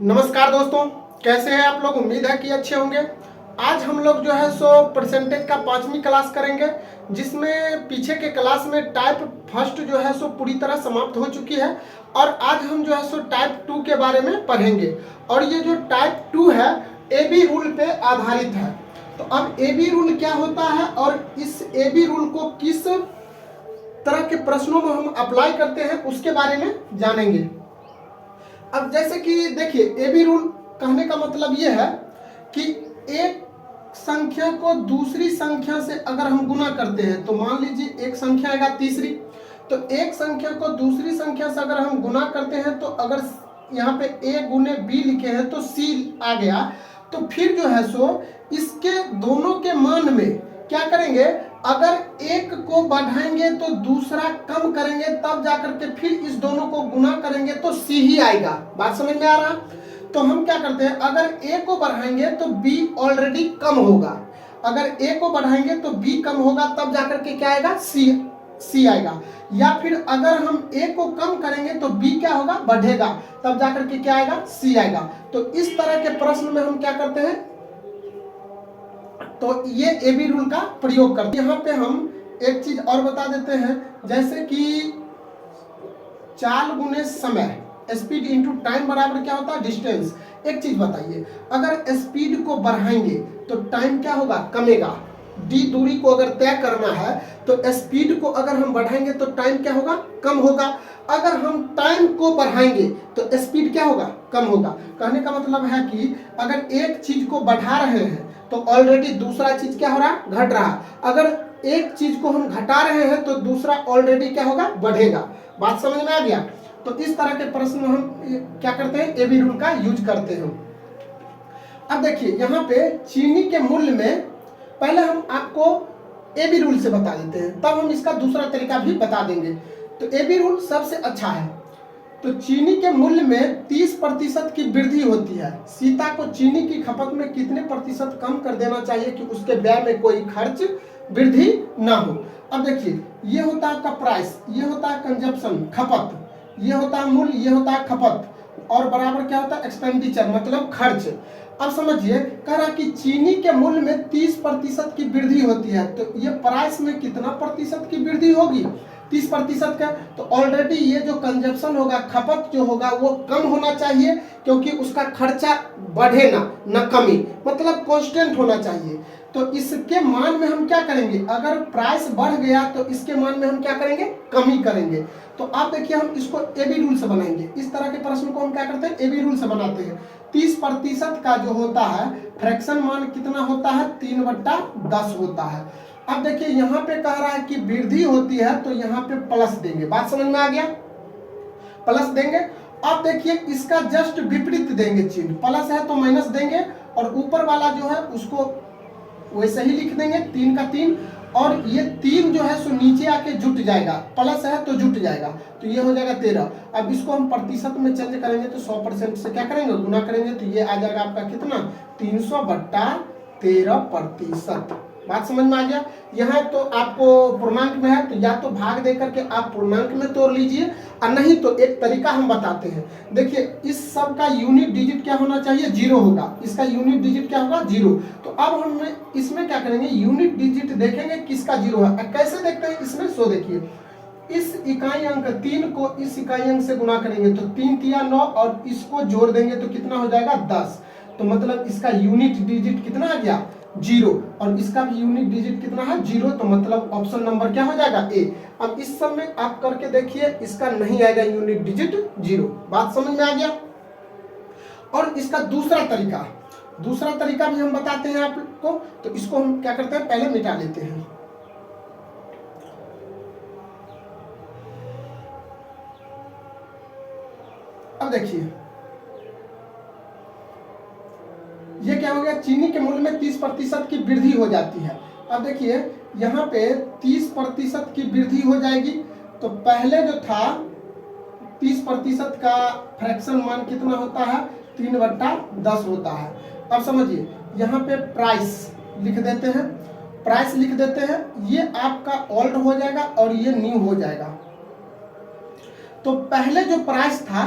नमस्कार दोस्तों, कैसे हैं आप लोग। उम्मीद है कि अच्छे होंगे। आज हम लोग जो है सो परसेंटेज का 5वीं क्लास करेंगे, जिसमें पीछे के क्लास में टाइप फर्स्ट जो है सो पूरी तरह समाप्त हो चुकी है और आज हम जो है सो टाइप 2 के बारे में पढ़ेंगे। और ये जो टाइप 2 है AB रूल पे आधारित है। तो अब AB रूल क्या होता है और इस AB रूल को किस तरह के प्रश्नों में हम अप्लाई करते हैं उसके बारे में जानेंगे। अब जैसे कि देखिए, AB रूल कहने का मतलब ये है कि एक संख्या को दूसरी संख्या से अगर हम गुना करते हैं तो मान लीजिए एक संख्या आएगा तीसरी, तो एक संख्या को दूसरी संख्या से अगर हम गुना करते हैं तो अगर यहाँ पे A गुने B लिखे हैं तो C आ गया, तो फिर जो है सो इसके दोनों के मान में क्या करेंगे, अगर एक को बढ़ाएंगे तो दूसरा कम करेंगे, तब जाकर के फिर इस दोनों को गुना करेंगे तो C ही आएगा। बात समझ में आ रहा। तो हम क्या करते हैं, अगर A को बढ़ाएंगे तो B ऑलरेडी कम होगा, अगर A को बढ़ाएंगे तो B कम होगा, तब जाकर के क्या आएगा, C आएगा। या फिर अगर हम A को कम करेंगे तो B क्या होगा, बढ़ेगा, तब जाकर के क्या आएगा, C आएगा। तो इस तरह के प्रश्न में हम क्या करते हैं, तो ये AB रूल का प्रयोग करते हैं। यहाँ पे हम एक चीज और बता देते हैं, जैसे कि चाल गुने समय, स्पीड इंटू टाइम बराबर क्या होता है, डिस्टेंस। एक चीज बताइए, अगर स्पीड को बढ़ाएंगे तो टाइम क्या होगा, कमेगा। D दूरी को अगर तय करना है तो स्पीड को अगर हम बढ़ाएंगे तो टाइम क्या होगा, कम होगा। अगर हम टाइम को बढ़ाएंगे तो स्पीड क्या होगा, कम होगा। कहने का मतलब है कि अगर एक चीज को बढ़ा रहे हैं तो ऑलरेडी दूसरा चीज क्या हो रहा, घट रहा। अगर एक चीज को हम घटा रहे हैं तो दूसरा ऑलरेडी क्या होगा, बढ़ेगा। बात समझ में आ गया। तो इस तरह के प्रश्न में हम क्या करते हैं, AB रूल का यूज करते हैं। अब देखिए यहाँ पे चीनी के मूल्य में पहले हम आपको AB रूल से बता देते हैं, तब हम इसका दूसरा तरीका भी बता देंगे। तो AB रूल सबसे अच्छा है। तो चीनी के मूल्य में 30% की वृद्धि होती है। सीता को चीनी की खपत में कितने प्रतिशत कम कर देना चाहिए कि उसके व्यय में कोई खर्च वृद्धि ना हो। अब देखिए, ये होता है आपका प्राइस, ये होता है कंजप्शन, खपत, ये होता है मूल्य, ये होता है खपत, और बराबर क्या होता है, एक्सपेंडिचर मतलब खर्च। अब समझिए, कह रहा कि चीनी के मूल्य में 30% की वृद्धि होती है, तो ये प्राइस में कितना प्रतिशत की वृद्धि होगी, 30% का। तो ऑलरेडी ये जो कंजप्शन होगा, खपत जो होगा वो कम होना चाहिए, क्योंकि उसका खर्चा बढ़े ना कमी, मतलब कांस्टेंट होना चाहिए। तो इसके मान में हम क्या करेंगे, अगर प्राइस बढ़ गया तो इसके मान में हम क्या करेंगे, कमी करेंगे। तो आप देखिए, हम इसको AB रूल से बनाएंगे। इस तरह के प्रश्न को हम क्या करते हैं, AB रूल से बनाते हैं। 30% का जो होता है फ्रैक्शन मान कितना होता है, 3/10 होता है। अब देखिए यहाँ पे कह रहा है कि वृद्धि होती है तो यहाँ पे प्लस देंगे। बात समझ में आ गया, प्लस देंगे। अब देखिए इसका जस्ट विपरीत देंगे चिन्ह, प्लस है तो माइनस देंगे, और ऊपर वाला जो है उसको वैसे ही लिख देंगे, 3 का 3, और ये 3 जो है सो नीचे आके जुट जाएगा, प्लस है तो जुट जाएगा, तो ये हो जाएगा 13। अब इसको हम प्रतिशत में चेंज करेंगे तो 100% से क्या करेंगे, गुना करेंगे, तो ये आ जाएगा आपका कितना, 300/13%। बात समझ में आ गया। यहाँ तो आपको पूर्णांक में है तो या तो भाग दे करके आप पूर्णांक में तोड़ लीजिए, और नहीं तो एक तरीका हम बताते हैं। देखिए, इस सब का यूनिट डिजिट क्या होना चाहिए, 0 होगा, इसका यूनिट डिजिट क्या होगा, 0। तो अब हम इसमें क्या करेंगे, यूनिट डिजिट देखेंगे किसका 0 है। कैसे देखते हैं इसमें, सो देखिए, इस इकाई अंक 3 को इस इकाई अंक से गुना करेंगे तो 3 तिया 9, और इसको जोड़ देंगे तो कितना हो जाएगा, 10। तो मतलब इसका यूनिट डिजिट कितना आ गया, 0, और इसका भी यूनिट डिजिट कितना है, 0। तो मतलब ऑप्शन नंबर क्या हो जाएगा, A। अब इस सब में आप करके देखिए, इसका नहीं आएगा यूनिट डिजिट 0। बात समझ में आ गया। और इसका दूसरा तरीका भी हम बताते हैं आपको। तो इसको हम क्या करते हैं, पहले मिटा लेते हैं। अब देखिए ये क्या हो गया, चीनी के मूल्य में 30% की वृद्धि हो जाती है। अब देखिए यहाँ पे 30% की वृद्धि हो जाएगी, तो पहले जो था 30% का फ्रैक्शन मान कितना होता है, 3/10 होता है। अब समझिए, यहाँ पे प्राइस लिख देते हैं, ये आपका ओल्ड हो जाएगा और ये न्यू हो जाएगा। तो पहले जो प्राइस था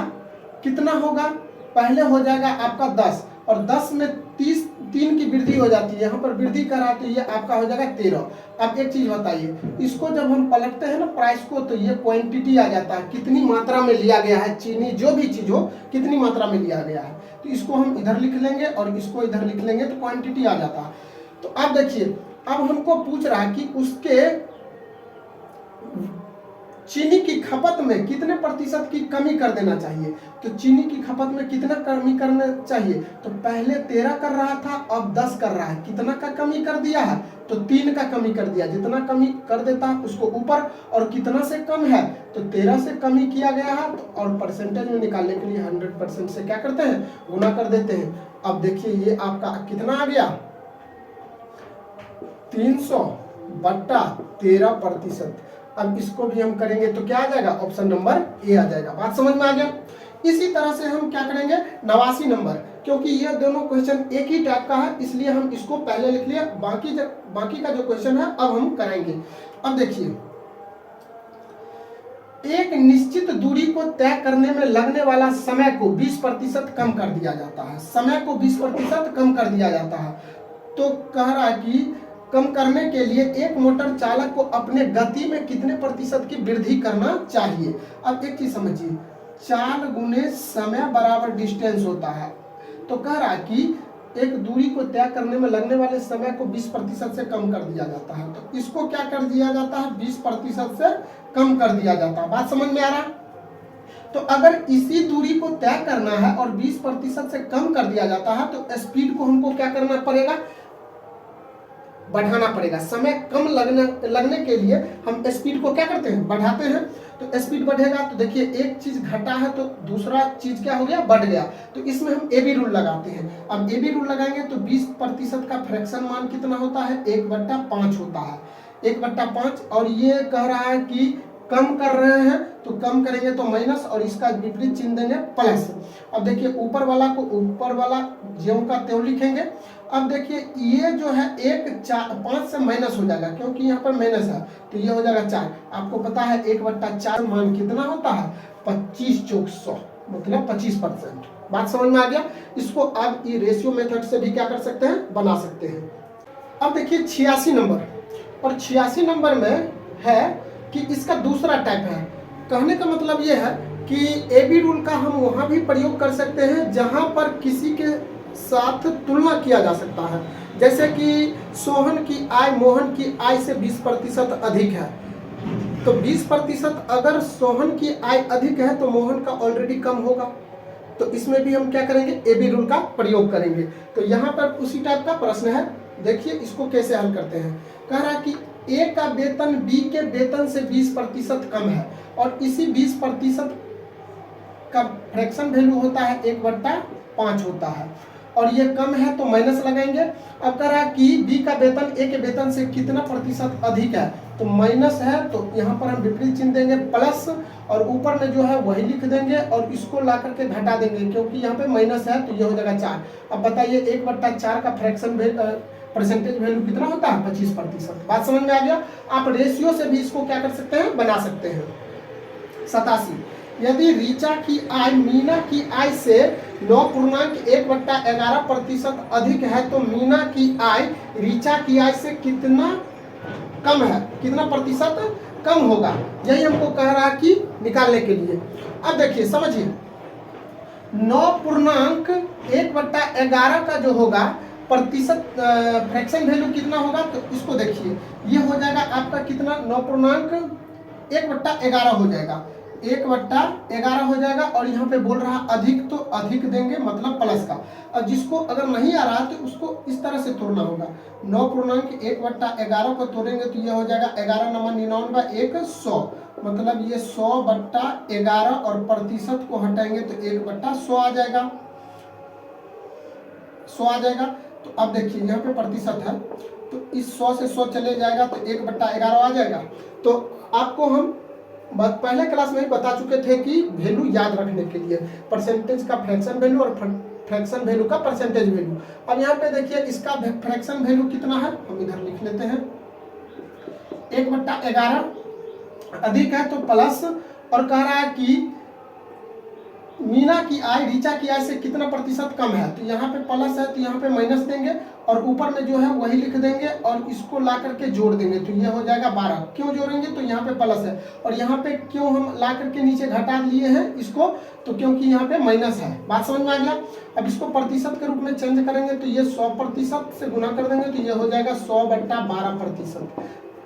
कितना होगा, पहले हो जाएगा आपका 10 और 10 में 30 3 की वृद्धि हो जाती है, यहाँ पर वृद्धि करा तो ये आपका हो जाएगा 13। अब एक चीज बताइए, इसको जब हम पलटते हैं ना प्राइस को, तो ये क्वांटिटी आ जाता है, कितनी मात्रा में लिया गया है, चीनी जो भी चीज हो कितनी मात्रा में लिया गया है। तो इसको हम इधर लिख लेंगे और इसको इधर लिख लेंगे तो क्वांटिटी आ जाता है। तो अब देखिए, अब हमको पूछ रहा है कि उसके चीनी की खपत में कितने प्रतिशत की कमी कर देना चाहिए। तो चीनी की खपत में कितना कमी करना चाहिए, तो पहले 13 कर रहा था, अब 10 कर रहा है, कितना का कमी कर दिया है, तो 3 का कमी कर दिया। जितना कमी कर देता है उसको ऊपर, और कितना से कम है, तो 13 से कमी किया गया है, और परसेंटेज में निकालने के लिए 100% से क्या करते हैं, गुना कर देते हैं। अब देखिए ये आपका कितना आ गया, 300/13%। अब इसको भी हम करेंगे तो क्या आ जाएगा, ऑप्शन नंबर ए आ जाएगा। बात समझ में आ गया। इसी तरह से हम क्या करेंगे, 89 नंबर, क्योंकि ये दोनों क्वेश्चन एक ही टाइप का है इसलिए हम इसको पहले लिख लिया, बाकी का जो क्वेश्चन है अब हम करेंगे। अब देखिए, एक निश्चित दूरी को तय करने में लगने वाला समय को 20% कम कर दिया जाता है, समय को 20% कम कर दिया जाता है। तो कह रहा है कि कम करने के लिए एक मोटर चालक को अपने गति में कितने प्रतिशत की वृद्धि करना चाहिए। अब एक चीज समझिए, चाल गुने समय बराबर डिस्टेंस होता है। तो कह रहा है कि एक दूरी को तय करने में लगने वाले समय को 20% से कम कर दिया जाता है। तो इसको क्या कर दिया जाता है, 20% से कम कर दिया जाता है। बात समझ में आ रहा है। तो अगर इसी दूरी को तय करना है और 20% से कम कर दिया जाता है, तो स्पीड को हमको क्या करना पड़ेगा, बढ़ाना पड़ेगा। समय कम लगने के लिए हम स्पीड को क्या करते हैं, बढ़ाते हैं। तो स्पीड बढ़ेगा तो देखिए एक चीज घटा है तो दूसरा चीज क्या हो गया, बढ़ गया। तो इसमें हम ए बी रूल लगाते हैं। अब ए बी रूल लगाएंगे तो 20% का फ्रैक्शन मान कितना होता है, 1/5 होता है, 1/5। और ये कह रहा है कि कम कर रहे हैं तो कम करेंगे तो माइनस, और इसका विपरीत चिन्ह देंगे प्लस। अब देखिए ऊपर वाला को ऊपर वाला ज्यों का त्यों लिखेंगे। अब देखिए ये जो है 5 से माइनस हो जाएगा, क्योंकि यहाँ पर माइनस है तो ये हो जाएगा 4। आपको पता है 1/4 मान कितना होता है, 25 × 100 मतलब 25%। बात समझ में आ गया। इसको आप ये रेशियो मेथड से भी क्या कर सकते हैं, बना सकते हैं। अब देखिए 86 नंबर, और 86 नंबर में है कि इसका दूसरा टाइप है। कहने का मतलब ये है कि ए बी रूल का हम वहाँ भी प्रयोग कर सकते हैं जहाँ पर किसी के साथ तुलना किया जा सकता है। जैसे कि सोहन की आय मोहन की आय से 20% अधिक है, तो 20% अगर सोहन की आय अधिक है तो मोहन का ऑलरेडी कम होगा। तो इसमें भी हम क्या करेंगे, ए बी रूल का प्रयोग करेंगे। तो यहाँ पर उसी टाइप का प्रश्न है, देखिए इसको कैसे हल करते हैं। कह रहा है कि ए का वेतन बी के वेतन से 20% कम है, और इसी 20% का फ्रैक्शन वैल्यू होता है 1/5 होता है, और ये कम है तो माइनस लगाएंगे। अब कह रहा है कि बी का वेतन ए के वेतन से कितना प्रतिशत अधिक है, तो माइनस है तो यहाँ पर हम विपरीत चिन्ह देंगे प्लस, और ऊपर में जो है वही लिख देंगे और इसको ला करके घटा देंगे, क्योंकि यहाँ पे माइनस है तो ये हो जाएगा 4। अब बताइए 1/4 का फ्रैक्शन परसेंटेज वैल्यू कितना होता है, 25%। बात समझ में आ गया। आप रेशियो से भी इसको क्या कर सकते हैं, बना सकते हैं। 87, यदि रीचा की आय मीना की आय से 9.1/11% अधिक है तो मीना की आय रीचा की आय से कितना कम है, कितना प्रतिशत कम होगा, यही हमको कह रहा है कि निकालने के लिए। अब देखिए समझिए, 9.1/11 का जो होगा प्रतिशत फ्रैक्शन वैल्यू कितना होगा, तो इसको देखिए ये हो जाएगा आपका कितना, 9.1/11 हो जाएगा, 1/11 हो जाएगा। और यहाँ पे बोल रहा अधिक तो अधिक देंगे मतलब प्लस का। अब जिसको अगर नहीं आ रहा तो उसको इस तरह से तोड़ना होगा, 9.1/11 को तोड़ेंगे तो ये हो जाएगा 11 9 99 1 100, मतलब ये 100/11, और प्रतिशत को हटाएंगे तो 1/100 आ जाएगा, 100 आ जाएगा। तो अब देखिए यहाँ पे प्रतिशत है तो इस 100 से 100 चले जाएगा तो 1/11 आ जाएगा। तो आपको हम पहले क्लास में ही बता चुके थे कि वैल्यू याद रखने के लिए परसेंटेज का फ्रैक्शन वैल्यू और फ्रैक्शन वैल्यू का परसेंटेज वैल्यू। अब यहाँ पे देखिए इसका फ्रैक्शन वैल्यू कितना है, हम इधर लिख लेते हैं, 1/11 अधिक है तो प्लस, और कह रहा है कि मीना की आय रीचा की आय से कितना प्रतिशत कम है, तो यहाँ पे प्लस है तो यहाँ पे माइनस देंगे और ऊपर में जो है वही लिख देंगे और इसको ला करके जोड़ देंगे तो ये हो जाएगा 12। क्यों जोड़ेंगे, तो यहाँ पे प्लस है और यहाँ पे क्यों हम ला करके नीचे घटा लिए हैं इसको, तो क्योंकि यहाँ पे माइनस है। बात समझ में आ गया। अब इसको प्रतिशत के रूप में चेंज करेंगे तो ये 100% से गुना कर देंगे तो ये हो जाएगा 100/12%,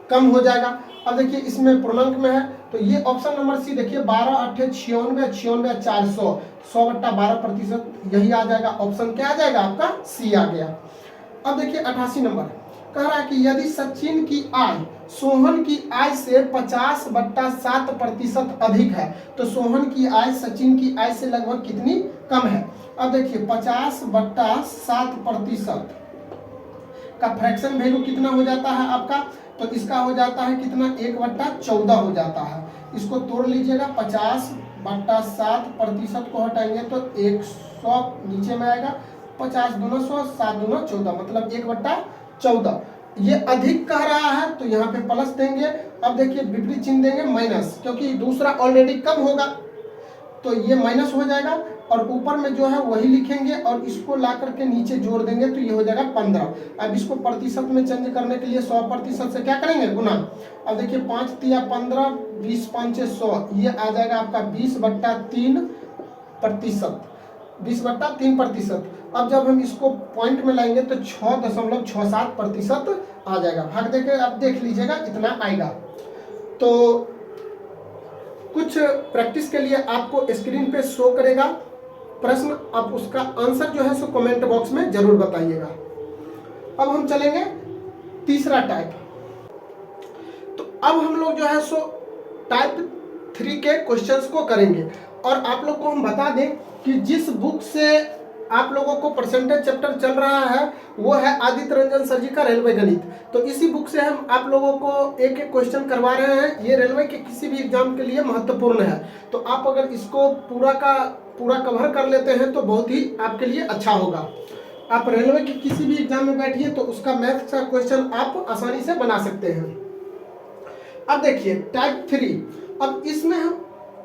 कम हो जाएगा। अब देखिए इसमें पूर्णांक में है तो ये ऑप्शन नंबर सी देखिए 12 8 96 96 400 100/12%, यही आ जाएगा। ऑप्शन क्या आ जाएगा आपका, सी आ गया। अब देखिए 88 नंबर कह रहा है कि यदि सचिन की आय सोहन की आय से 50/7% अधिक है तो सोहन की आय सचिन की आय से लगभग कितनी कम है। अब देखिए 50/7% का फ्रैक्शन वैल्यू कितना हो जाता है आपका, तो इसका हो जाता है कितना, 1/14 हो जाता है। इसको तोड़ लीजिएगा, 50/7% को हटाएंगे तो 100 नीचे में आएगा, 50 दूना 100 7 दूना 14 मतलब 1/14। ये अधिक कह रहा है तो यहाँ पे प्लस देंगे। अब देखिए विपरीत चिन्ह देंगे माइनस, क्योंकि दूसरा ऑलरेडी कम होगा तो ये माइनस हो जाएगा और ऊपर में जो है वही लिखेंगे और इसको ला करके नीचे जोड़ देंगे तो ये हो जाएगा 15। अब इसको प्रतिशत में चेंज करने के लिए 100% से क्या करेंगे, गुना। अब देखिए 5 तिया 15 20 5 100, ये आ जाएगा आपका 20/3%, 20/3%। अब जब हम इसको पॉइंट में लाएंगे तो 6.67% आ जाएगा। भाग देके अब देख लीजिएगा इतना आएगा। तो कुछ प्रैक्टिस के लिए आपको स्क्रीन पे शो करेगा प्रश्न, आप उसका आंसर जो है सो कमेंट बॉक्स में जरूर बताइएगा। अब हम चलेंगे तीसरा टाइप। तो अब हम लोग जो है सो टाइप 3 के क्वेश्चंस को करेंगे और आप लोग को हम बता दें कि जिस बुक से आप लोगों को परसेंटेज चैप्टर चल रहा है वो है आदित्य रंजन सर जी का रेलवे गणित। तो इसी बुक से हम आप लोगों को एक एक क्वेश्चन करवा रहे हैं। ये रेलवे के किसी भी एग्जाम के लिए महत्वपूर्ण है, तो आप अगर इसको पूरा का पूरा कवर कर लेते हैं तो बहुत ही आपके लिए अच्छा होगा। आप रेलवे के किसी भी एग्जाम में बैठिए तो उसका मैथ का क्वेश्चन आप आसानी से बना सकते हैं। अब देखिए टाइप 3, अब इसमें हम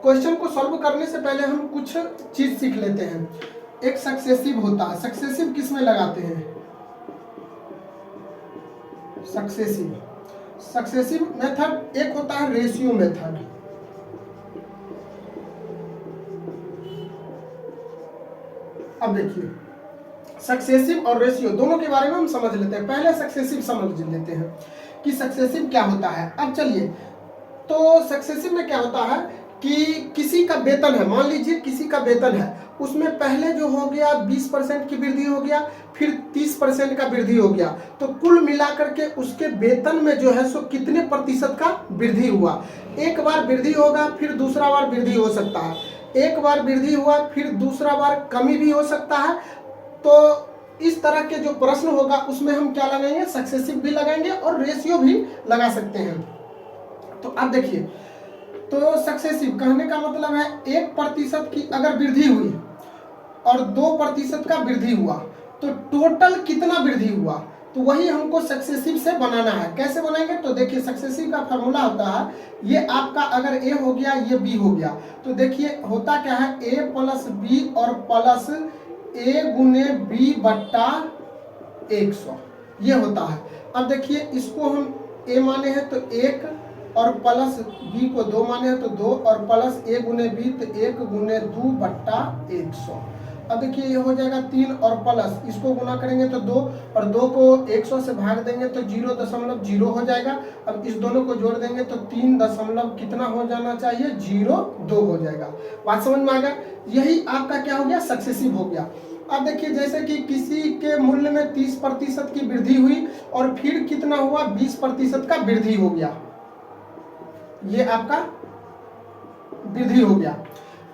क्वेश्चन को सॉल्व करने से पहले हम कुछ चीज सीख लेते हैं। एक सक्सेसिव होता है, सक्सेसिव किस में लगाते हैं, सक्सेसिव मेथड। एक होता है रेशियो मेथड। अब देखिए सक्सेसिव और रेशियो दोनों के बारे में हम समझ लेते हैं। पहले सक्सेसिव समझ लेते हैं कि सक्सेसिव क्या होता है। अब चलिए, तो सक्सेसिव में क्या होता है कि किसी का वेतन है, मान लीजिए किसी का वेतन है, उसमें पहले जो हो गया 20% की वृद्धि हो गया, फिर 30% का वृद्धि हो गया, तो कुल मिलाकर के उसके वेतन में जो है सो कितने प्रतिशत का वृद्धि हुआ। एक बार वृद्धि होगा फिर दूसरा बार वृद्धि हो सकता है, एक बार वृद्धि हुआ फिर दूसरा बार कमी भी हो सकता है। तो इस तरह के जो प्रश्न होगा उसमें हम क्या लगाएंगे, सक्सेसिव भी लगाएंगे और रेशियो भी लगा सकते हैं। तो अब देखिए, तो सक्सेसिव कहने का मतलब है 1% की अगर वृद्धि हुई और 2% का वृद्धि हुआ तो टोटल कितना वृद्धि हुआ, तो वही हमको सक्सेसिव से बनाना है। कैसे बनाएंगे, तो देखिए सक्सेसिव का फॉर्मूला होता है, ये आपका अगर ए हो गया ये बी हो गया, तो देखिए होता क्या है, ए प्लस बी और प्लस ए गुने बी बट्टा 100 ये होता है। अब देखिए इसको हम ए माने हैं तो 1 और प्लस बी को 2 माने हैं तो 2 और प्लस ए गुने बी तो 1 गुने 2 बट्टा 100। अब देखिए ये हो जाएगा 3 और प्लस इसको गुना करेंगे तो 2 और 2 को 100 से भाग देंगे तो 0.0 हो जाएगा। अब इस दोनों को जोड़ देंगे तो 3 दशमलव कितना हो जाना चाहिए, 0.2 हो जाएगा। बात समझ में आ गया। यही आपका क्या हो गया, सक्सेसिव हो गया। अब देखिए जैसे कि किसी के मूल्य में 30% की वृद्धि हुई और फिर कितना हुआ, 20% का वृद्धि हो गया, ये आपका वृद्धि हो गया।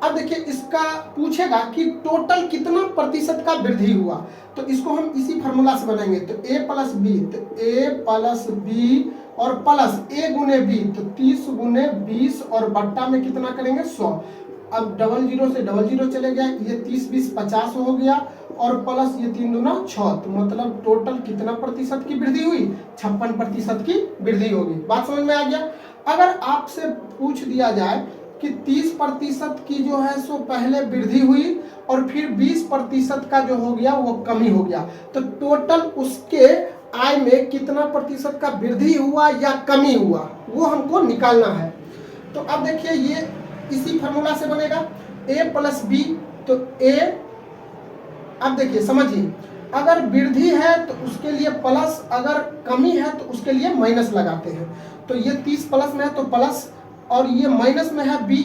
अब देखिए इसका पूछेगा कि टोटल कितना प्रतिशत का वृद्धि हुआ, तो इसको हम इसी फार्मूला से बनाएंगे। तो a प्लस बी, तो a प्लस बी और प्लस a गुने बी तो 30 गुने 20 और बट्टा में कितना करेंगे, 100। अब 00 से 00 चले गया, ये 30 20 50 हो गया और प्लस ये 3 दूना 6, तो मतलब टोटल कितना प्रतिशत की वृद्धि हुई, 56% की वृद्धि होगी। बात समझ में आ गया। अगर आपसे पूछ दिया जाए कि 30% की जो है सो पहले वृद्धि हुई और फिर 20% का जो हो गया वो कमी हो गया। तो टोटल उसके आय में कितना प्रतिशत का वृद्धि हुआ या कमी हुआ वो हमको निकालना है। तो अब देखिए ये इसी फॉर्मूला से बनेगा a प्लस बी। तो a, अब देखिए समझिए, अगर वृद्धि है तो उसके लिए प्लस, अगर कमी है तो उसके लिए माइनस लगाते हैं। तो ये 30 प्लस में है तो प्लस, और ये माइनस में है b,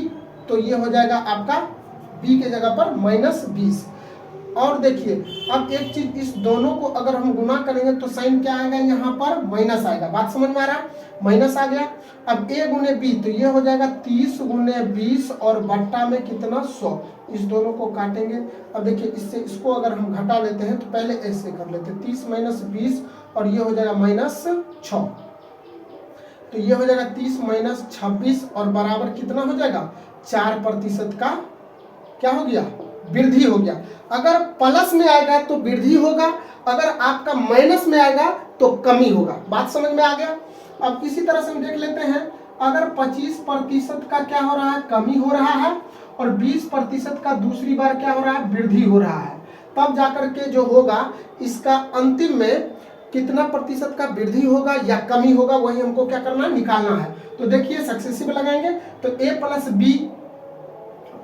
तो ये हो जाएगा आपका b के जगह पर -20। और देखिए अब एक चीज, इस दोनों को अगर हम गुना करेंगे तो साइन क्या आएगा, यहाँ पर माइनस आएगा। बात समझ में आ रहा है, माइनस आ गया। अब a गुने b, तो ये हो जाएगा 30 गुने 20 और बट्टा में कितना 100। इस दोनों को काटेंगे। अब देखिए इससे इसको अगर हम घटा लेते हैं तो पहले ऐसे कर लेते हैं, 30 माइनस 20 और ये हो जाएगा -6। तो ये हो जाएगा 30 माइनस 26 और बराबर कितना हो जाएगा, 4% का क्या हो गया, वृद्धि हो गया। अगर प्लस में आएगा तो वृद्धि होगा, अगर आपका माइनस में आएगा तो कमी होगा। बात समझ में आ गया। अब इसी तरह से हम देख लेते हैं, अगर 25% का क्या हो रहा है, कमी हो रहा है, और 20% का दूसरी बार क्या हो रहा है, वृद्धि हो रहा है, तब जाकर के जो होगा इसका अंतिम में कितना प्रतिशत का वृद्धि होगा या कमी होगा, वही हमको क्या करना है, निकालना है। तो देखिए सक्सेसिव लगाएंगे तो a प्लस बी,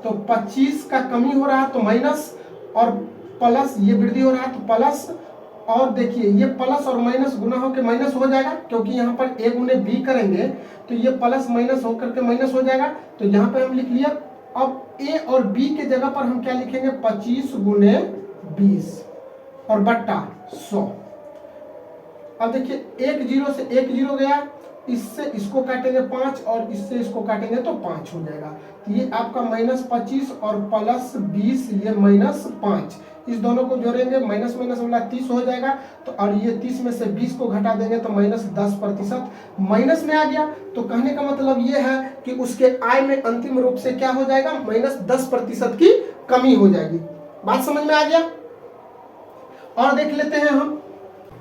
तो 25 का कमी हो रहा है तो माइनस, और प्लस ये वृद्धि हो रहा है तो प्लस, और देखिए ये प्लस और माइनस गुना होकर माइनस हो जाएगा, क्योंकि यहाँ पर a गुने b करेंगे तो ये प्लस माइनस होकर के माइनस हो जाएगा। तो यहाँ पे हम लिख लिया। अब a और b के जगह पर हम क्या लिखेंगे, 25 गुने 20 और बट्टा 100। अब देखिए 1 0 से 1 0 गया, इससे इसको काटेंगे 5 और इससे इसको काटेंगे तो 5 हो जाएगा। तो ये आपका -25 और प्लस 20, ये -5, इस दोनों को जोड़ेंगे, माइनस माइनस वाला 30 हो जाएगा। तो और ये 30 में से 20 को घटा देंगे तो -10%। माइनस में आ गया तो कहने का मतलब ये है कि उसके आय में अंतिम रूप से क्या हो जाएगा, -10% की कमी हो जाएगी। बात समझ में आ गया। और देख लेते हैं हम।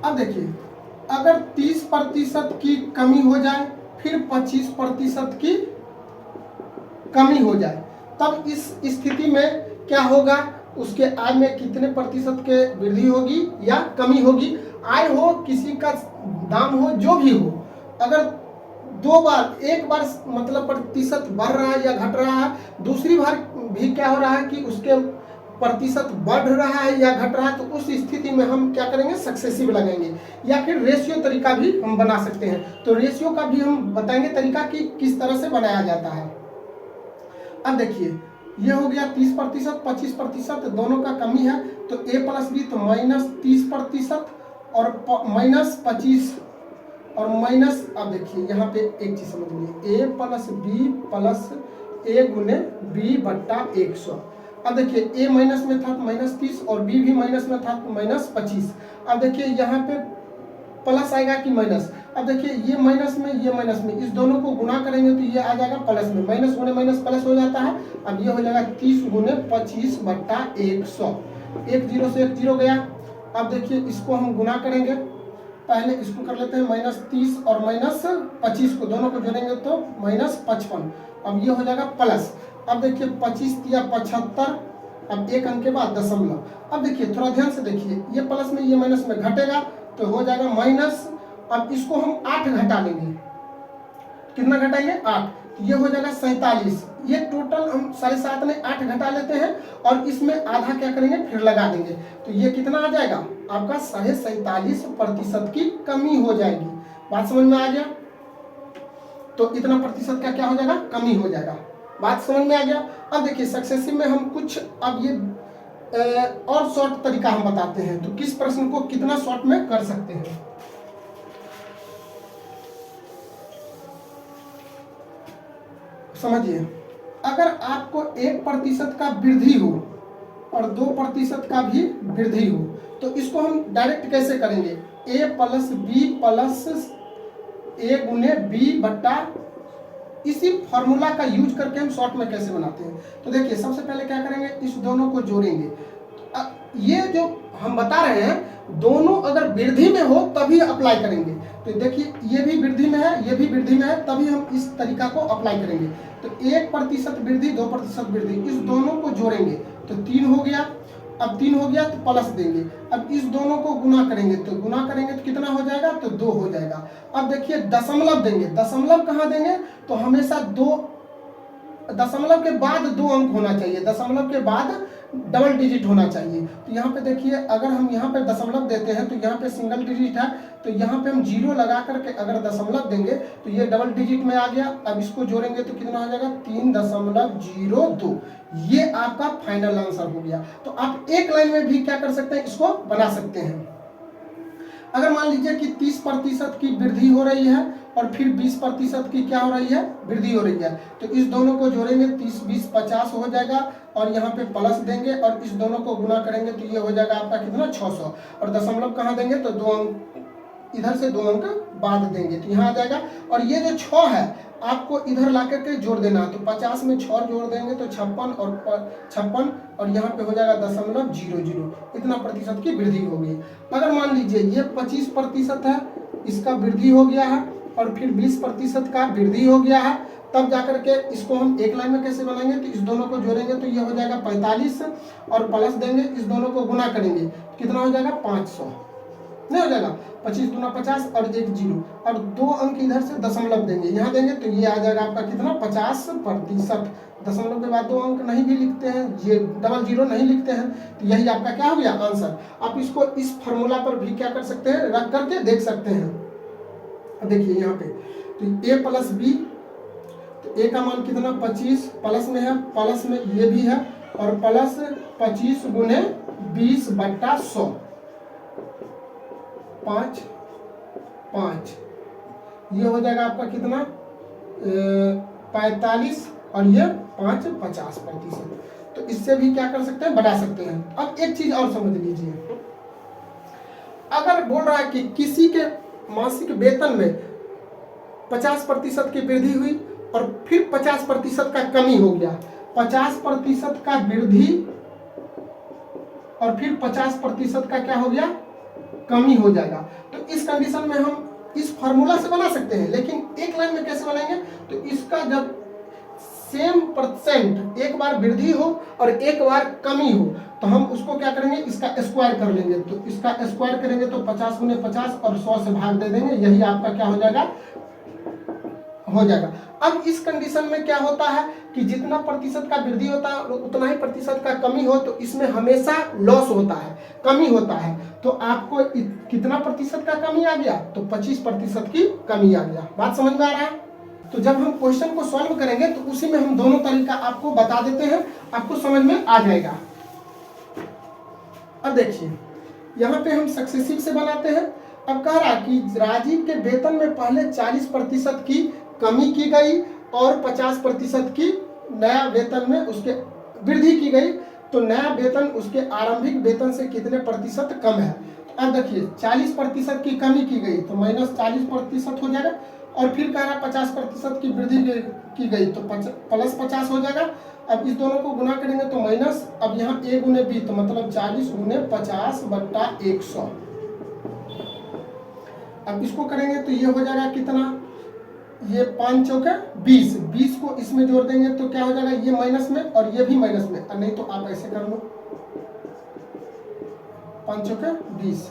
अब देखिए अगर 30% की कमी हो जाए, फिर 25% की कमी हो जाए, तब इस स्थिति में क्या होगा, उसके आय में कितने प्रतिशत के वृद्धि होगी या कमी होगी। आय हो, किसी का दाम हो, जो भी हो, अगर दो बार, एक बार मतलब प्रतिशत बढ़ रहा है या घट रहा है, दूसरी बार भी क्या हो रहा है कि उसके प्रतिशत बढ़ रहा है या घट रहा है, तो उस स्थिति में हम क्या करेंगे, सक्सेसिव लगाएंगे। या फिर रेशियो तरीका भी हम बना सकते हैं। तो रेशियो का भी हम बताएंगे तरीका कि किस तरह से बनाया जाता है। अब देखिए ये हो गया 30%, 25% दोनों का कमी है, तो a प्लस बी, तो -30% और -25 और माइनस। अब देखिए यहाँ पे एक चीज समझ लीजिए, a plus B plus a गुने b बट्टा 100। अब देखिए a माइनस में था तो -30 और b भी माइनस में था तो -25। अब देखिए यहाँ पे प्लस आएगा कि माइनस। अब देखिए ये माइनस में, ये माइनस में, इस दोनों को गुना करेंगे तो ये आ जाएगा प्लस में, माइनस गुने माइनस प्लस हो जाता है। अब ये हो जाएगा 30 गुने 25 बट्टा 100। 1 0 से 1 0 गया। अब देखिए इसको हम गुना करेंगे, पहले इसको कर लेते हैं, -30 और -25 को दोनों को जोड़ेंगे तो -55। अब ये हो जाएगा प्लस। अब देखिए 25 या 75, अब एक अंक के बाद दशमलव। अब देखिए थोड़ा ध्यान से देखिए, ये प्लस में ये माइनस में घटेगा तो हो जाएगा माइनस। अब इसको हम 8 घटा लेंगे, कितना घटाएंगे, 8, ये हो जाएगा 47। ये टोटल हम 7.5 में 8 घटा लेते हैं और इसमें आधा क्या करेंगे, फिर लगा देंगे, तो ये कितना आ जाएगा आपका 47.5% की कमी हो जाएगी। बात समझ में आ गया। तो इतना प्रतिशत का क्या हो जाएगा, कमी हो जाएगा। बात समझ में आ गया। अब देखिए सक्सेसिव में हम कुछ अब ये और शॉर्ट तरीका हम बताते हैं, तो किस प्रश्न को कितना शॉर्ट में कर सकते हैं। समझिए, अगर आपको 1% का वृद्धि हो और 2% का भी वृद्धि हो, तो इसको हम डायरेक्ट कैसे करेंगे, a plus B plus a गुने बी बट्टा, इसी फॉर्मूला का यूज करके हम शॉर्ट में कैसे बनाते हैं। तो देखिए सबसे पहले क्या करेंगे, इस दोनों को जोड़ेंगे। ये जो हम बता रहे हैं दोनों अगर वृद्धि में हो तभी अप्लाई करेंगे। तो देखिए ये भी वृद्धि में है, ये भी वृद्धि में है, तभी हम इस तरीका को अप्लाई करेंगे। तो 1% वृद्धि 2% वृद्धि, इस दोनों को जोड़ेंगे तो 3 हो गया। अब 3 हो गया तो प्लस देंगे। अब इस दोनों को गुना करेंगे तो कितना हो जाएगा, तो 2 हो जाएगा। अब देखिए दशमलव देंगे, दशमलव कहाँ देंगे, तो हमेशा दशमलव के बाद 2 अंक होना चाहिए, दशमलव के बाद डबल डिजिट होना चाहिए। तो यहाँ पे देखिए अगर हम यहाँ पे दशमलव देते हैं तो यहाँ पे सिंगल डिजिट है, तो यहाँ पे हम 0 लगा करके अगर दशमलव देंगे तो ये डबल डिजिट में आ गया। अब इसको जोड़ेंगे तो कितना हो जाएगा, 3.02। ये आपका फाइनल आंसर हो गया। तो आप एक लाइन में भी क्या कर सकते हैं, इसको बना सकते हैं। अगर मान लीजिए कि 30% की वृद्धि हो रही है और फिर 20% की क्या हो रही है, वृद्धि हो रही है, तो इस दोनों को जोड़ेंगे 30 20 50 हो जाएगा और यहाँ पे प्लस देंगे और इस दोनों को गुना करेंगे तो ये हो जाएगा आपका कितना, 600। और दशमलव कहाँ देंगे, तो 2 अंक इधर से 2 अंक बाद देंगे तो यहाँ आ जाएगा। और ये जो 6 है आपको इधर ला करके जोड़ देना, तो 50 में 6 जोड़ देंगे तो 56 और यहाँ पे हो जाएगा 0.00, इतना प्रतिशत की वृद्धि होगी। अगर मान लीजिए ये 25% है, इसका वृद्धि हो गया है और फिर 20% का वृद्धि हो गया है, तब जाकर के इसको हम एक लाइन में कैसे बनाएंगे, तो इस दोनों को जोड़ेंगे तो ये हो जाएगा 45 और प्लस देंगे, इस दोनों को गुना करेंगे कितना हो जाएगा, 500 नहीं हो जाएगा, 25 दूना 50 और 1 0 और 2 अंक इधर से दशमलव देंगे, यहाँ देंगे तो ये आ जाएगा आपका कितना, 50%। दशमलव के बाद 2 अंक नहीं भी लिखते हैं, ये 00 नहीं लिखते हैं, तो यही आपका क्या हो गया आंसर। आप इसको इस फार्मूला पर भी क्या कर सकते हैं, रख करके देख सकते हैं। अब देखिए यहाँ पे तो a प्लस बी, तो a का मान कितना 25 प्लस में है, प्लस में ये भी है और प्लस 25 गुने 20/100 5 5, ये हो जाएगा आपका कितना 45 और ये 5 50%। तो इससे भी क्या कर सकते हैं, बढ़ा सकते हैं। अब एक चीज और समझ लीजिए, अगर बोल रहा है कि किसी के मासिक वेतन में 50% की वृद्धि हुई और फिर 50% का कमी हो गया, 50% का वृद्धि और फिर 50% का क्या हो गया, कमी हो जाएगा। तो इस कंडीशन में हम इस फार्मूला से बना सकते हैं, लेकिन एक लाइन में कैसे बनाएंगे, तो इसका जब सेम परसेंट एक बार वृद्धि हो और एक बार कमी हो तो हम उसको क्या करेंगे, इसका स्क्वायर कर लेंगे। तो इसका स्क्वायर करेंगे तो 50 गुने 50 और 100 से भाग दे देंगे, यही आपका क्या हो जाएगा, हो जाएगा। अब इस कंडीशन में क्या होता है कि जितना प्रतिशत का वृद्धि होता है उतना ही प्रतिशत का कमी हो, तो इसमें हमेशा लॉस होता है, कमी होता है। तो आपको कितना प्रतिशत का कमी आ गया, तो 25% की कमी आ गया। बात समझ में आ रहा है। तो जब हम क्वेश्चन को सॉल्व करेंगे तो उसी में हम दोनों तरीका आपको बता देते हैं, आपको समझ में आ जाएगा। अब देखिए यहाँ पे हम सक्सेसिव से बनाते हैं। अब कह रहा कि राजीव के वेतन में पहले 40% की कमी की गई और 50% की नया वेतन में उसके वृद्धि की गई, तो नया वेतन उसके आरंभिक वेतन से कितने प्रतिशत कम है। तो अब देखिए 40% की कमी की गई तो -40% हो जाएगा और फिर कह रहा 50% की वृद्धि की गई तो +50 हो जाएगा। अब इस दोनों को गुना करेंगे तो माइनस, अब यहाँ a गुने b तो मतलब 40 गुने 50/100। अब इसको करेंगे तो ये हो जाएगा कितना, ये 5 चौके 20, 20 को इसमें जोड़ देंगे तो क्या हो जाएगा, ये माइनस में और ये भी माइनस में, नहीं तो आप ऐसे कर लो 5 चौके 20,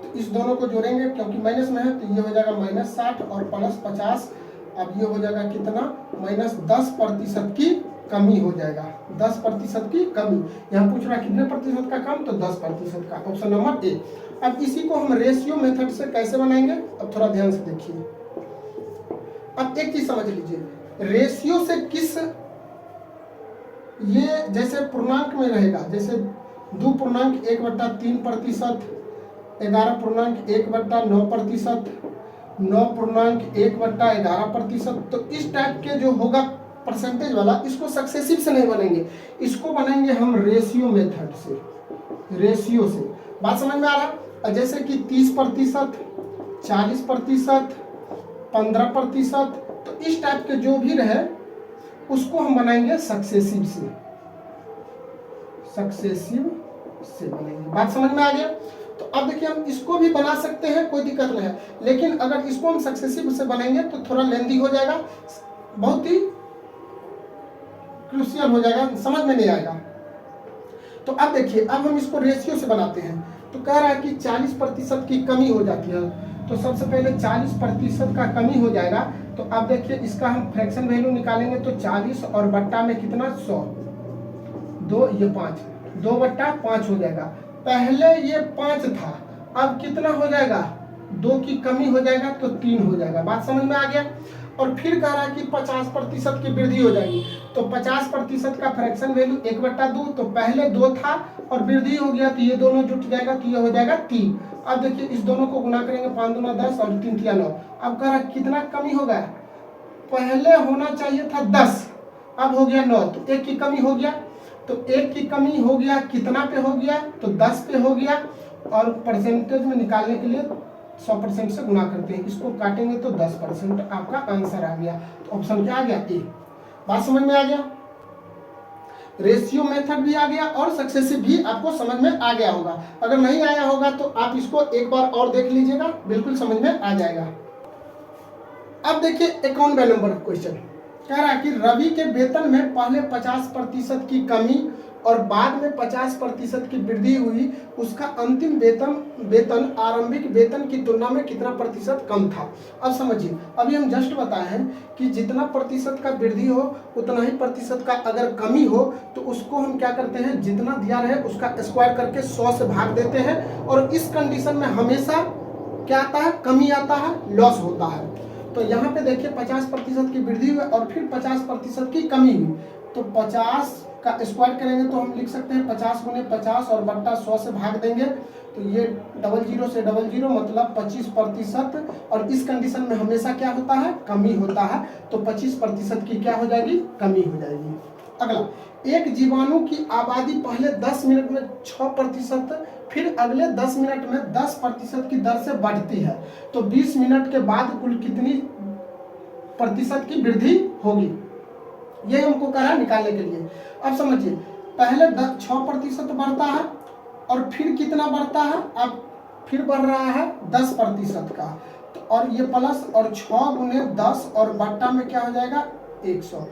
तो इस दोनों को जोड़ेंगे क्योंकि माइनस में है तो ये हो जाएगा -60 और +50। अब ये हो जाएगा कितना, -10% की कमी हो जाएगा, 10% की कमी। यहाँ पूछ रहा है कितने प्रतिशत का कम, तो 10% का, ऑप्शन नंबर ए। अब इसी को हम रेशियो मेथड से कैसे बनाएंगे, अब थोड़ा ध्यान से देखिए। अब एक चीज समझ लीजिए, रेशियो से किस, ये जैसे पूर्णांक में रहेगा, जैसे 2.1/3%, 11.1/9%, 9.1/11%, तो इस टाइप के जो होगा परसेंटेज वाला, इसको सक्सेसिव से नहीं बनेंगे, इसको बनाएंगे हम रेशियो मेथड से, रेशियो से। बात समझ में आ रहा। जैसे कि 30%, 40%, 15%, तो इस टाइप के जो भी रहे उसको हम बनाएंगे सक्सेसिव से, सक्सेसिव से बनेंगे। बात समझ में आ गया। तो अब देखिए हम इसको भी बना सकते हैं, कोई दिक्कत नहीं है, लेकिन अगर इसको हम सक्सेसिव से बनाएंगे तो थोड़ा लेंदी हो जाएगा, बहुत ही क्रूशियल हो जाएगा, समझ में नहीं आएगा। तो अब देखिए अब हम इसको रेशियो से बनाते हैं। तो कह रहा है कि 40% की कमी हो जाती है, तो सबसे पहले 40% का कमी हो जाएगा। तो अब देखिए इसका हम फ्रैक्शन वैल्यू निकालेंगे, तो 40 और बट्टा में कितना 100, 2 ये 5, 2/5 हो जाएगा। पहले ये 5 था, अब कितना हो जाएगा, 2 की कमी हो जाएगा तो 3 हो जाएगा। बात समझ में आ गया। और फिर कह रहा है कि 50% की वृद्धि हो जाएगी, तो 50% का फ्रैक्शन वैल्यू 1/2, तो पहले 2 था और वृद्धि हो गया तो ये दोनों जुट जाएगा तो ये हो जाएगा 3। अब देखिए इस दोनों को गुना करेंगे, 5 दूना 10 और 3 तिया 9। अब कह रहा है कितना कमी हो गया, पहले होना चाहिए था 10, अब हो गया 9, तो 1 की कमी हो गया। तो 1 की कमी हो गया, कितना पे हो गया, तो 10 पे हो गया। और परसेंटेज में निकालने के लिए 100% से गुना करते हैं, इसको काटेंगे तो 10% आपका आंसर आ गया। तो ऑप्शन क्या आ गया, ए। बात समझ में आ गया। रेशियो मेथड भी आ गया और सक्सेसिव भी आपको समझ में आ गया होगा। अगर नहीं आया होगा तो आप इसको एक बार और देख लीजिएगा, बिल्कुल समझ में आ जाएगा। अब देखिए 51 नंबर क्वेश्चन कह रहा है कि रवि के वेतन में पहले 50% की कमी और बाद में 50% की वृद्धि हुई, उसका अंतिम वेतन आरंभिक वेतन की तुलना में कितना प्रतिशत कम था। अब समझिए, अभी हम जस्ट बताए हैं कि जितना प्रतिशत का वृद्धि हो उतना ही प्रतिशत का अगर कमी हो तो उसको हम क्या करते हैं, जितना दिया रहे उसका स्क्वायर करके 100 से भाग देते हैं। और इस कंडीशन में हमेशा क्या आता है, कमी आता है, लॉस होता है। तो यहाँ पे देखिए 50% की वृद्धि हुई और फिर 50% की कमी हुई, तो 50 का स्क्वायर करेंगे तो हम लिख सकते हैं 50 गुने 50 और बट्टा 100 से भाग देंगे, तो ये 00 से 00 मतलब 25%। और इस कंडीशन में हमेशा क्या होता है, कमी होता है, तो 25% की क्या हो जाएगी, कमी हो जाएगी। अगला, एक जीवाणु की आबादी पहले 10 मिनट में 6%, फिर अगले 10 मिनट में 10% की दर से बढ़ती है, तो 20 मिनट के बाद कुल कितनी प्रतिशत की वृद्धि होगी, ये हमको कह रहा है निकालने के लिए। अब समझिए, पहले 6% बढ़ता है और फिर कितना बढ़ता है, अब फिर बढ़ रहा है 10% का, तो और ये प्लस और 6 गुने 10 और बट्टा में क्या हो जाएगा 100,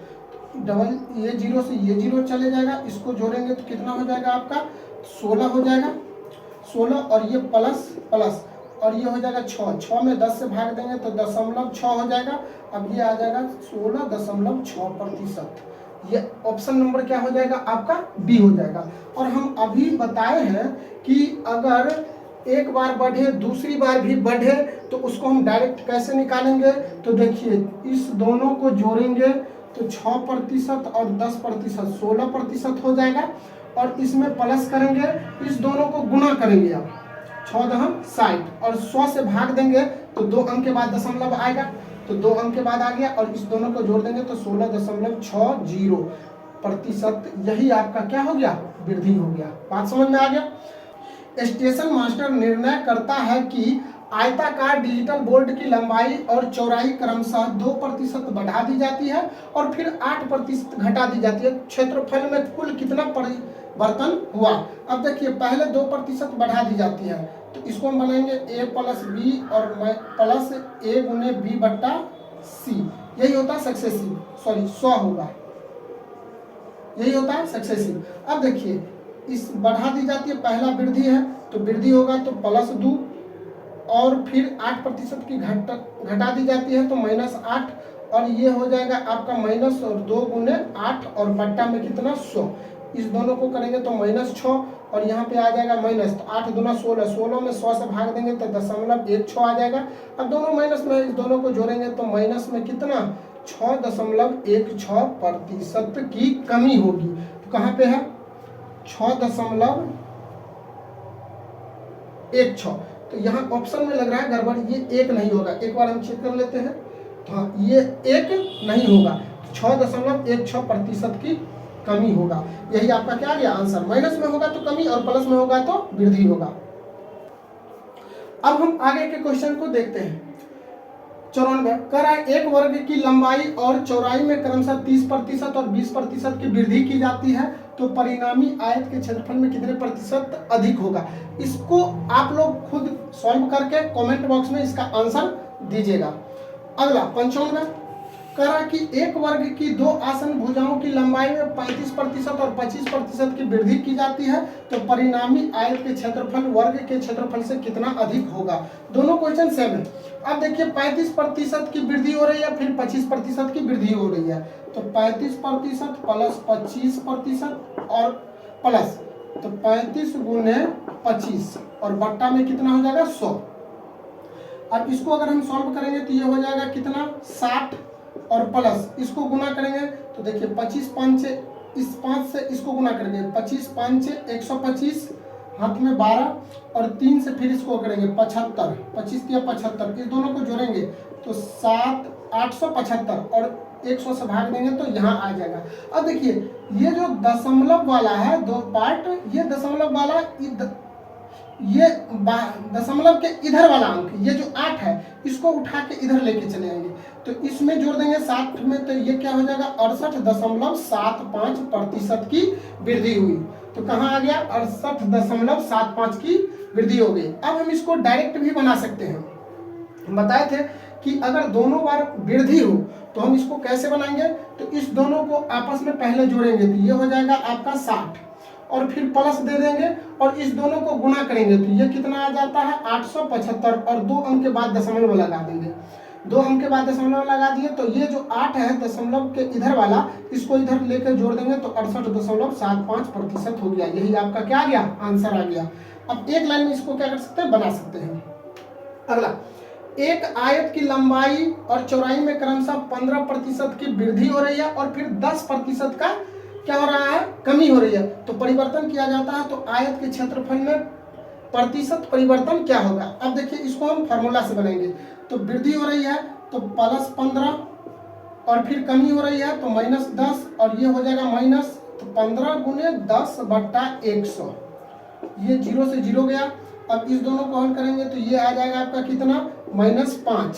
डबल ये 0 से ये 0 चले जाएगा, इसको जोड़ेंगे तो कितना हो जाएगा आपका 16 हो जाएगा, 16 और ये प्लस प्लस और ये हो जाएगा 6 में 10 से भाग देंगे तो 0.6 हो जाएगा। अब ये आ जाएगा 16.6%। ये ऑप्शन नंबर क्या हो जाएगा आपका, बी हो जाएगा। और हम अभी बताए हैं कि अगर एक बार बढ़े दूसरी बार भी बढ़े तो उसको हम डायरेक्ट कैसे निकालेंगे, तो देखिए इस दोनों को जोड़ेंगे तो 6% और 10% 16% हो जाएगा, और इसमें प्लस करेंगे, इस दोनों को गुना करेंगे आप 6×60 और 100 से भाग देंगे तो 2 अंक के बाद दशमलव आएगा, तो 2 अंक के बाद आ गया, और इस दोनों को जोड़ देंगे तो 16.60%। यही आपका क्या हो गया, वृद्धि हो गया। बात समझ में आ गया। स्टेशन मास्टर निर्णय करता है कि आयताकार डिजिटल बोर्ड की लंबाई और चौड़ाई क्रमशः 2% बढ़ा दी जाती है और फिर 8% घटा दी जाती है, क्षेत्रफल में कुल कितना परिवर्तन हुआ। अब देखिए पहले 2% बढ़ा दी जाती है, तो इसको हम बनाएंगे a + b और प्लस a गुने b बट्टा c, यही होता है सक्सेसिव, सॉरी 100 होगा, यही होता है सक्सेसिव। अब देखिए इस बढ़ा दी जाती है, पहला वृद्धि है तो वृद्धि होगा तो +2 और फिर 8% की घटा दी जाती है तो -8, और ये हो जाएगा आपका माइनस और 2 गुने 8 और बट्टा में कितना 100, इस दोनों को करेंगे तो -6 और यहाँ पे आ जाएगा माइनस, तो 8 दूना 16, 16 में 100 से भाग देंगे तो 0.16 आ जाएगा। अब दोनों माइनस में इस दोनों को जोड़ेंगे तो माइनस में कितना 6.16% की कमी होगी। तो कहाँ पे है 6.16, तो यहाँ ऑप्शन में लग रहा है गड़बड़, ये 1 नहीं होगा, एक बार हम चेक कर लेते हैं, तो हाँ ये 1 नहीं होगा, 6.16% की कमी होगा। यही आपका क्या आ गया आंसर, माइनस में होगा तो कमी और प्लस में होगा तो वृद्धि होगा। अब हम आगे के क्वेश्चन को देखते हैं। 94 कह रहा है एक वर्ग की लंबाई और चौड़ाई में क्रमशः 30% और 20% की वृद्धि की जाती है तो परिणामी आयत के क्षेत्रफल में कितने प्रतिशत अधिक होगा। इसको आप लोग खुद सॉल्व करके कमेंट बॉक्स में इसका आंसर दीजिएगा। अगला 95 कह रहा है कि एक वर्ग की दो आसन भुजाओं की लंबाई में 35% और 25% की वृद्धि की जाती है तो परिणामी आयत के क्षेत्रफल वर्ग के क्षेत्रफल से कितना अधिक होगा। दोनों क्वेश्चन सेम है। अब देखिए 35% की वृद्धि हो रही है, फिर 25% की वृद्धि हो रही है, तो 35% प्लस 25% और प्लस, तो 35 गुने 25 और बट्टा में कितना हो जाएगा 100। अब इसको अगर हम सॉल्व करेंगे तो ये हो जाएगा कितना 60 और प्लस इसको गुना करेंगे तो देखिए 25 5 से इस 5 से इसको गुना करेंगे, 25 5 से 125, हाथ में 12 और 3 से फिर इसको करेंगे 75, 25 या 75, इस दोनों को जोड़ेंगे तो 7 875 और 100 से भाग देंगे तो यहाँ आ जाएगा। अब देखिए ये जो दशमलव वाला है दो पार्ट, ये दशमलव वाला ये दशमलव के इधर वाला अंक ये जो 8 है इसको उठा के इधर लेके चले आएंगे तो इसमें जोड़ देंगे 60 में तो ये क्या हो जाएगा 68.75% की वृद्धि हुई। तो कहाँ आ गया 68.75 की वृद्धि हो गई। अब हम इसको डायरेक्ट भी बना सकते हैं। हम बताए थे कि अगर दोनों बार वृद्धि हो तो हम इसको कैसे बनाएंगे, तो इस दोनों को आपस में पहले जोड़ेंगे तो ये हो जाएगा आपका 60 और फिर प्लस दे देंगे और इस दोनों को गुना करेंगे तो ये कितना आ जाता है 875 और 2 अंक के बाद दशमलव लगा देंगे। 2 अंक के बाद दशमलव लगा दिए तो ये जो 8 है दशमलव के इधर वाला इसको इधर लेकर जोड़ देंगे तो 68.75% हो गया। यही आपका क्या आ गया आंसर आ गया। अब एक लाइन में इसको क्या कर सकते हैं बना सकते हैं। अगला एक आयत की लंबाई और चौड़ाई में क्रमशः 15% की वृद्धि हो रही है और फिर 10% का क्या हो रहा है कमी हो रही है तो परिवर्तन किया जाता है तो आयत के क्षेत्रफल में प्रतिशत परिवर्तन क्या होगा। अब देखिए इसको हम फार्मूला से बनाएंगे तो वृद्धि हो रही है तो प्लस 15 और फिर कमी हो रही है तो माइनस 10 और ये हो जाएगा माइनस, तो 15 गुने 10/100, ये 0 से 0 गया। अब इस दोनों को हल करेंगे तो ये आ जाएगा आपका कितना -5,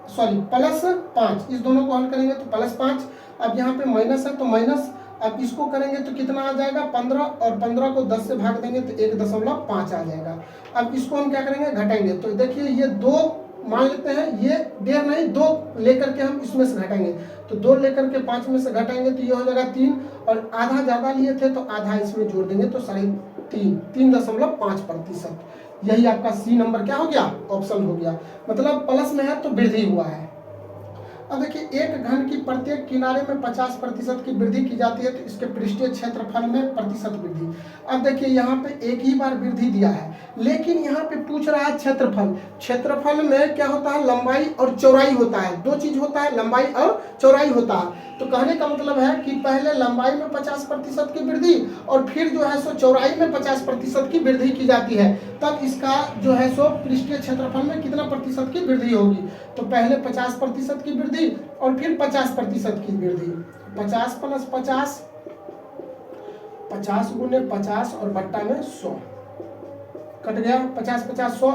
सॉरी +5, इस दोनों को हल करेंगे तो +5। अब यहाँ पे माइनस है तो माइनस, अब इसको करेंगे तो कितना आ जाएगा 15 और 15 को 10 से भाग देंगे तो 1.5 आ जाएगा। अब इसको हम क्या करेंगे घटाएंगे तो देखिए ये 2 मान लेते हैं, ये 1.5 नहीं 2 लेकर के हम इसमें से घटाएंगे तो 2 लेकर के 5 में से घटाएंगे तो ये हो जाएगा 3 और आधा ज़्यादा लिए थे तो आधा इसमें जोड़ देंगे तो 3.5%। यही आपका सी नंबर क्या हो गया ऑप्शन हो गया, मतलब प्लस में है तो वृद्धि हुआ है। अब देखिए एक घन की प्रत्येक किनारे में 50% की वृद्धि की जाती है तो इसके पृष्ठीय क्षेत्रफल में प्रतिशत वृद्धि। अब देखिए यहाँ पे एक ही बार वृद्धि दिया है लेकिन यहाँ पे पूछ रहा है क्षेत्रफल। क्षेत्रफल में क्या होता है लंबाई और चौड़ाई होता है, 2 चीज होता है लंबाई और चौड़ाई होता है। तो कहने का मतलब है कि पहले लंबाई में 50% की वृद्धि और फिर जो है सो चौड़ाई में 50% की वृद्धि की जाती है, तब इसका जो है सो पृष्ठीय क्षेत्रफल में कितना प्रतिशत की वृद्धि होगी। तो पहले 50% की वृद्धि और फिर 50% की वृद्धि, 50 + 50, 50 गुने 50 और बट्टा में 100 कट गया, 50 50 100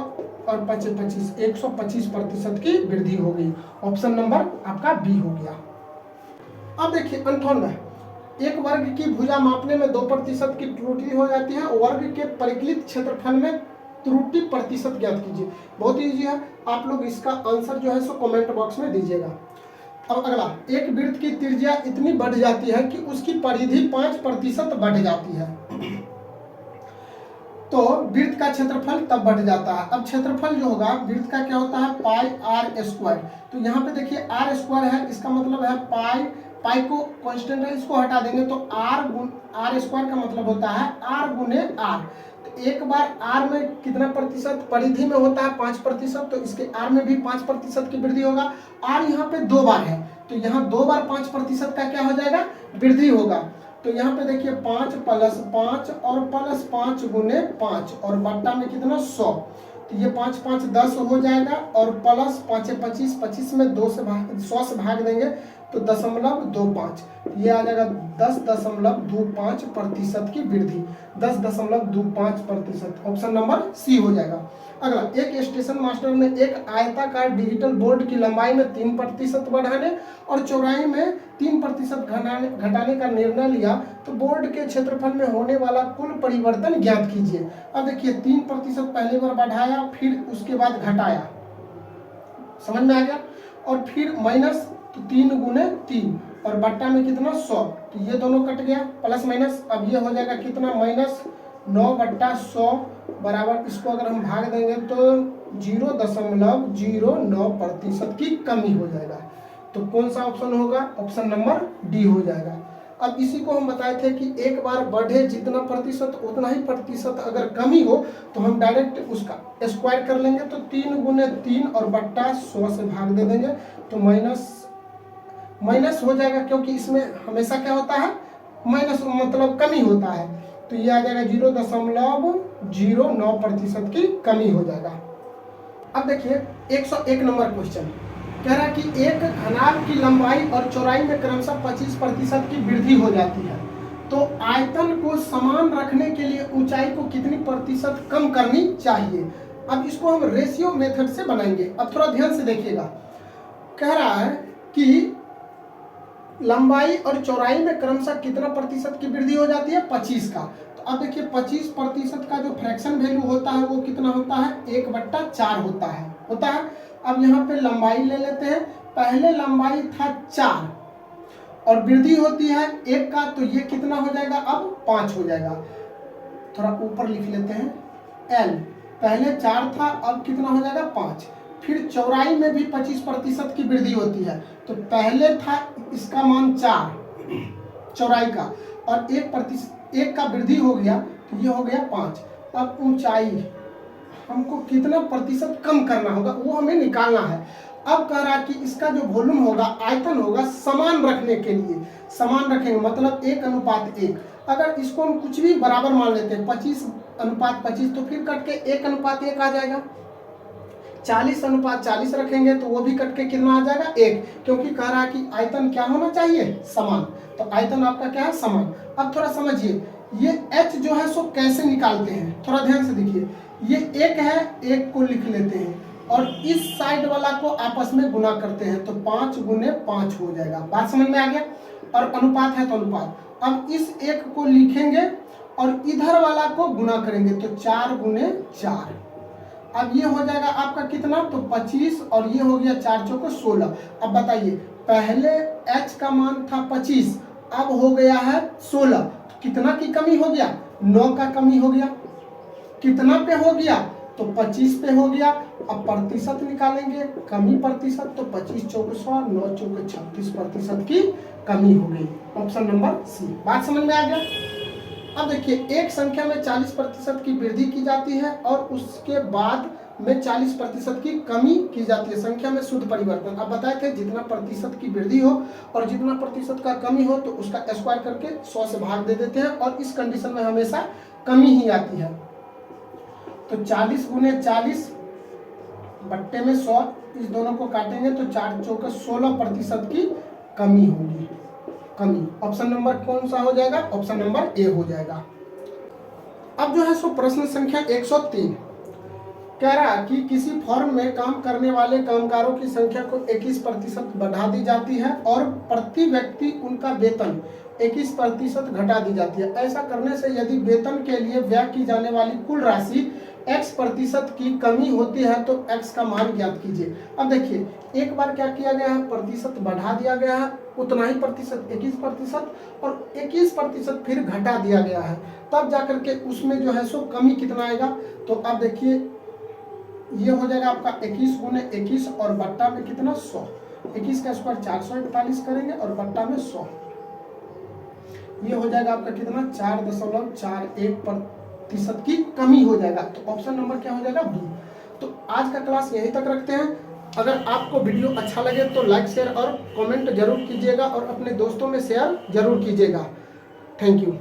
और 25 25 125% की वृद्धि हो गई। ऑप्शन नंबर आपका बी हो गया। अब देखिए 98, एक वर्ग की भुजा मापने में 2% की त्रुटि हो जाती है, वर्ग के परिकलित क्षेत्रफल में त्रुटि प्रतिशत ज्ञात कीजिए। बहुत ईजी है, आप लोग इसका आंसर जो है सो कमेंट बॉक्स में दीजिएगा। अब अगला, एक वृत्त की त्रिज्या इतनी बढ़ जाती है कि उसकी परिधि 5% बढ़ जाती है तो वृत्त का क्षेत्रफल तब बढ़ जाता है। अब क्षेत्रफल जो होगा वृत्त का क्या होता है πr²। तो यहाँ पे देखिए r² है, इसका मतलब है पाई को कांस्टेंट है, इसको हटा देंगे तो r² का मतलब होता है r गुने r। तो एक बार r में कितना प्रतिशत परिधि में होता है 5%, तो इसके r में भी 5% की वृद्धि होगा। r यहाँ पे 2 बार है तो यहाँ 2 बार 5% का क्या हो जाएगा वृद्धि होगा। तो यहाँ पे देखिए 5 + 5 और +5 गुने 5 और बट्टा में कितना 100, तो ये 5 5 10 हो जाएगा और प्लस 5 25 25 में 100 से भाग देंगे तो 0.25, ये आ जाएगा 10.25% की वृद्धि, 10.25%। ऑप्शन नंबर सी हो जाएगा। अगला, एक स्टेशन मास्टर ने एक आयताकार डिजिटल बोर्ड की लंबाई में 3% बढ़ाने और चौड़ाई में 3% घटाने का निर्णय लिया, तो बोर्ड के क्षेत्रफल में होने वाला कुल परिवर्तन ज्ञात कीजिए। अब देखिए 3% पहली बार बढ़ाया, फिर उसके बाद घटाया, समझ में आ गया, और फिर माइनस, तो 3 गुने 3 और बट्टा में कितना 100, तो ये दोनों कट गया, प्लस माइनस, अब ये हो जाएगा कितना -9/100 बराबर, इसको अगर हम भाग देंगे तो 0.09% की कमी हो जाएगा। तो कौन सा ऑप्शन होगा? ऑप्शन नंबर डी हो जाएगा। अब इसी को हम बताए थे कि एक बार बढ़े जितना प्रतिशत उतना ही प्रतिशत अगर कमी हो तो हम डायरेक्ट उसका स्क्वायर कर लेंगे, तो 3 गुने 3 और बट्टा 100 से भाग दे देंगे, तो माइनस हो जाएगा, क्योंकि इसमें हमेशा क्या होता है, माइनस मतलब कमी होता है, तो ये आ जाएगा 0.09% की कमी हो जाएगा। अब देखिए 101 नंबर क्वेश्चन कह रहा है कि एक घनाभ की लंबाई और चौड़ाई में क्रमशः 25% की वृद्धि हो जाती है, तो आयतन को समान रखने के लिए ऊंचाई को कितनी प्रतिशत कम करनी चाहिए। अब इसको हम रेशियो मेथड से बनाएंगे। अब थोड़ा ध्यान से देखिएगा, कह रहा है कि लंबाई और चौड़ाई में क्रमशः कितना प्रतिशत की वृद्धि हो जाती है, 25 का। तो अब देखिए 25% का जो फ्रैक्शन वैल्यू होता है वो कितना होता है, 1/4 होता है। अब यहाँ पे लंबाई ले लेते हैं, पहले लंबाई था 4 और वृद्धि होती है 1 का, तो ये कितना हो जाएगा, अब 5 हो जाएगा। थोड़ा ऊपर लिख लेते हैं, L पहले 4 था, अब कितना हो जाएगा 5। फिर चौड़ाई में भी 25% की वृद्धि होती है, तो पहले था इसका मान 4 चौड़ाई का, और 1% का वृद्धि हो गया, तो ये हो गया 5। अब ऊंचाई हमको कितना प्रतिशत कम करना होगा वो हमें निकालना है। अब कह रहा है कि इसका जो वॉल्यूम होगा, आयतन होगा, समान रखने के लिए समान रखेंगे, मतलब 1:1। अगर इसको हम कुछ भी बराबर मान लेते हैं 25:25, तो फिर कट के 1:1 आ जाएगा। 40:40 रखेंगे तो वो भी कट के कितना आ जाएगा, 1, क्योंकि कह रहा है कि आयतन क्या होना चाहिए, समान। तो आयतन आपका क्या है, समान। अब थोड़ा समझिए, ये h जो है सो कैसे निकालते हैं, थोड़ा ध्यान से देखिए। ये 1 है, 1 को लिख लेते हैं और इस साइड वाला को आपस में गुना करते हैं, तो 5 गुने 5 हो जाएगा। बात समझ में आ गया। और अनुपात है तो अनुपात, अब इस 1 को लिखेंगे और इधर वाला को गुना करेंगे, तो 4 गुने 4। अब ये हो जाएगा आपका कितना, तो 25, और ये हो गया 4 चौके 16। अब बताइए, पहले h का मान था 25, अब हो गया है 16, तो कितना की कमी हो गया, 9 का कमी हो गया। कितना पे हो गया, तो 25 पे हो गया। अब प्रतिशत निकालेंगे, कमी प्रतिशत, तो 25 चौके 100, 9 चौके 36% की कमी हो गई। Option number C. बात समझ में आ गया। अब देखिए, एक संख्या में 40% की वृद्धि की जाती है और उसके बाद में 40% की कमी की जाती है, संख्या में शुद्ध परिवर्तन। अब बताए थे जितना प्रतिशत की वृद्धि हो और जितना प्रतिशत का कमी हो तो उसका स्क्वायर करके 100 से भाग दे देते हैं, और इस कंडीशन में हमेशा कमी ही आती है। तो 40 गुने 40 बट्टे में 100, इस दोनों को काटेंगे तो 4 चौके 16% की कमी होगी। कमी ऑप्शन नंबर कौन सा हो जाएगा, ऑप्शन नंबर ए हो जाएगा। अब जो है सो प्रश्न संख्या 103 कह रहा है कि किसी फर्म में काम करने वाले कामगारों की संख्या को 21% बढ़ा दी जाती है और प्रति व्यक्ति उनका वेतन 21% घटा दी जाती है। ऐसा करने से यदि वेतन के लिए व्यय की जाने वाली कुल राशि x% की कमी होती है तो x का मान ज्ञात कीजिए। अब देखिए, एक बार क्या किया गया है, प्रतिशत बढ़ा दिया गया है, उतना ही प्रतिशत 21%, और 21% फिर घटा दिया गया है, तब जाकर के उसमें जो है सो कमी कितना आएगा। तो अब देखिए, ये हो जाएगा आपका 21 गुने 21 और बट्टा में कितना 100। 21 का स्क्वायर 441 करेंगे और बट्टा में 100, ये हो जाएगा आपका कितना 4.41% की कमी हो जाएगा। तो ऑप्शन नंबर क्या हो जाएगा, बी। तो आज का क्लास यहीं तक रखते हैं। अगर आपको वीडियो अच्छा लगे तो लाइक शेयर और कमेंट जरूर कीजिएगा और अपने दोस्तों में शेयर जरूर कीजिएगा। Thank you.